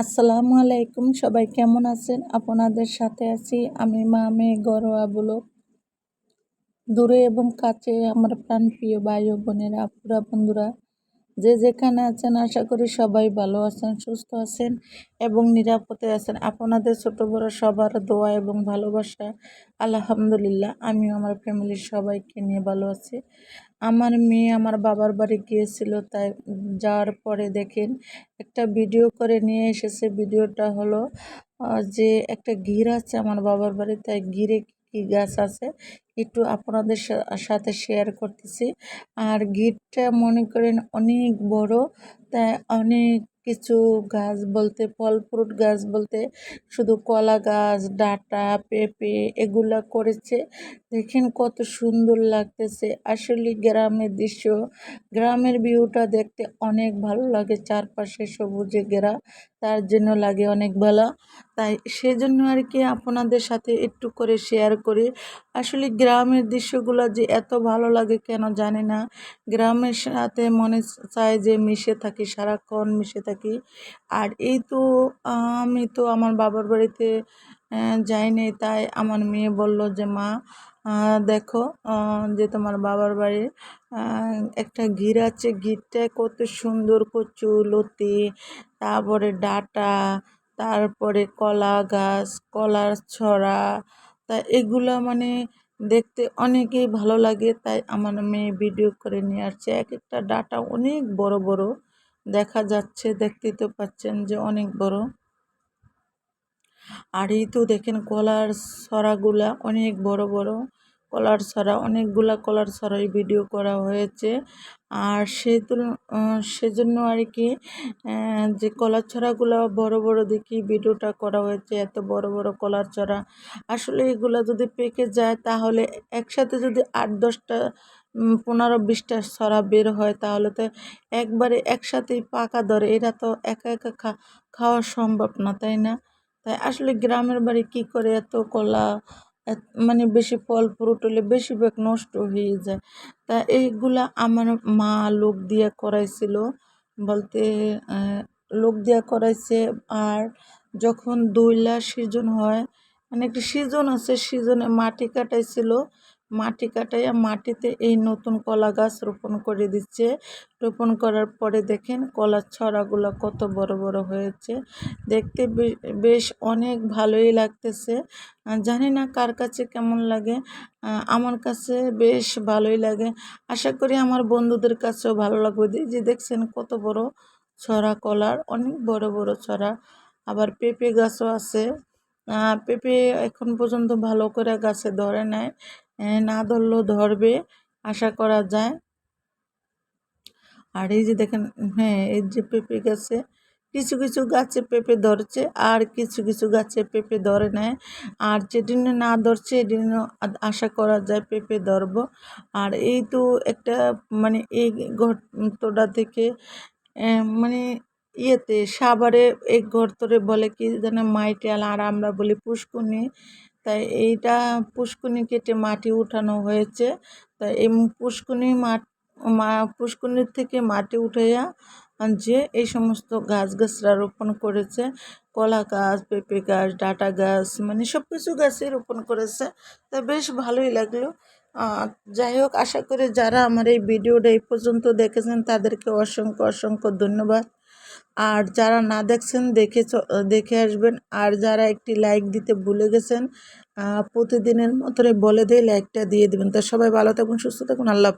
আসসালামু আলাইকুম, সবাই কেমন আছেন? আপনাদের সাথে আছি আমি মামে ঘরোয়া ব্লগ। দূরে এবং কাছে আমার প্রাণপ্রিয় ভাই ও বোনেরা, আপুরা, বন্ধুরা, যে যেখানে আছেন আশা করি সবাই ভালো আছেন, সুস্থ আছেন এবং নিরাপদে আছেন। আপনাদের ছোট বড় সবার দোয়া এবং ভালোবাসা আলহামদুলিল্লাহ আমিও আমার ফ্যামিলির সবাইকে নিয়ে ভালো আছি। আমার মেয়ে আমার বাবার বাড়ি গিয়েছিল, তাই যাওয়ার পরে দেখেন একটা ভিডিও করে নিয়ে এসেছে। ভিডিওটা হলো যে একটা গির আছে আমার বাবার বাড়ি, তাই গিরে কি গাছ আছে একটু আপনাদের সাথে শেয়ার করতেছি। আর গিরটা মনে করেন অনেক বড়, তাই অনেক কিছু গাছ বলতে ফল ফ্রুট গাছ বলতে শুধু কলা গাছ, ডাঁটা, পেঁপে এগুলা করেছে। দেখেন কত সুন্দর লাগতেছে। আসলে গ্রামের দৃশ্য, গ্রামের ভিউটা দেখতে অনেক ভালো লাগে। চারপাশে সবুজে ঘেরা, তার জন্য লাগে অনেক ভালো। তাই সেজন্য আর কি আপনাদের সাথে একটু করে শেয়ার করি। আসলে গ্রামের দৃশ্যগুলো যে এত ভালো লাগে কেন জানি না। গ্রামের সাথে মনে চায় যে মিশে থাকি, সারাক্ষণ মিশে থাকি। আর এই তো আমি তো আমার বাবার বাড়িতে যাইনি, তাই আমার মেয়ে বলল যে মা দেখো যে তোমার বাবার বাড়ির একটা গির আছে, গিরটা কত সুন্দর কচু লতি, তারপরে ডাঁটা, তারপরে কলা গাছ, কলার ছড়া, তা এগুলা মানে দেখতে অনেকেই ভালো লাগে। তাই আমার মেয়ে ভিডিও করে নিয়ে আসছে। এক একটা ডাঁটা অনেক বড় বড় দেখা যাচ্ছে, দেখতেই তো পাচ্ছেন যে অনেক বড়। আর এই তো দেখেন কলার ছড়াগুলা অনেক বড় বড় কলার ছড়া, অনেকগুলা কলার ছড়াই ভিডিও করা হয়েছে। আর সেজন্য আর কি যে কলার ছড়াগুলো বড় বড় দেখি ভিডিওটা করা হয়েছে। এত বড় বড় কলার ছড়া, আসলে এগুলো যদি পেকে যায় তাহলে একসাথে যদি 8-10টা 15-20টা ছড়া বের হয় তাহলে তো একবারে একসাথেই পাকা ধরে। এটা তো একা একা খাওয়া সম্ভব না, তাই না? তাই আসলে গ্রামের বাড়ি কি করে এত কলা মানে বেশি ফল ফ্রুট হলে বেশিরভাগ নষ্ট হয়ে যায়। তা এইগুলা আমার মা লোক দিয়ে করাইছিল বলতে লোক দিয়ে করাইছে। আর যখন দইলা সিজন হয়, মানে একটা সিজন আছে, সিজনে মাটি কাটাইছিল। মাটি কাটাইয়া মাটিতে এই নতুন কলা গাছ রোপণ করে দিচ্ছে। রোপণ করার পরে দেখেন কলার ছড়াগুলো কত বড় বড় হয়েছে। দেখতে বেশ অনেক ভালোই লাগতেছে। জানি না কার কাছে কেমন লাগে, আমার কাছে বেশ ভালোই লাগে। আশা করি আমার বন্ধুদের কাছেও ভালো লাগবে। যে দেখছেন কত বড় ছড়া কলার, অনেক বড় বড় ছড়া। আবার পেঁপে গাছও আছে। পেঁপে এখন পর্যন্ত ভালো করে গাছে ধরে নাই, না ধরলেও ধরবে আশা করা যায়। আর এই যে দেখেন, হ্যাঁ এই যে পেঁপে গাছে কিছু কিছু গাছে পেঁপে ধরছে, আর কিছু কিছু গাছে পেঁপে ধরে নেয়। আর যেদিন না ধরছে এদিন আশা করা যায় পেঁপে ধরবো। আর এই তো একটা মানে এই গর্তটা থেকে মানে ইয়েতে সাভারে এই গর্তরে বলে কি যেন মাইটেল, আর আমরা বলি পুষ্কুনি। তাই এইটা পুষ্কুনি কেটে মাটি উঠানো হয়েছে। তাই এই পুষ্কুনি পুষ্কুনির থেকে মাটি উঠাইয়া যে এই সমস্ত গাছগাছরা রোপণ করেছে। কলা গাছ, পেঁপে গাছ, ডাঁটা গাছ, মানে সব কিছু গাছই রোপণ করেছে। তা বেশ ভালোই লাগলো। যাই হোক, আশা করি যারা আমার এই ভিডিওটা এই পর্যন্ত দেখেছেন তাদেরকে অসংখ্য অসংখ্য ধন্যবাদ। আর যারা না দেখছেন দেখে আসবেন। আর যারা একটি লাইক দিতে ভুলে গেছেন, প্রতিদিনের মতোই বলে দিয়ে লাইকটা দিয়ে দেবেন। তা সবাই ভালো থাকুন, সুস্থ থাকুন, আল্লাহ।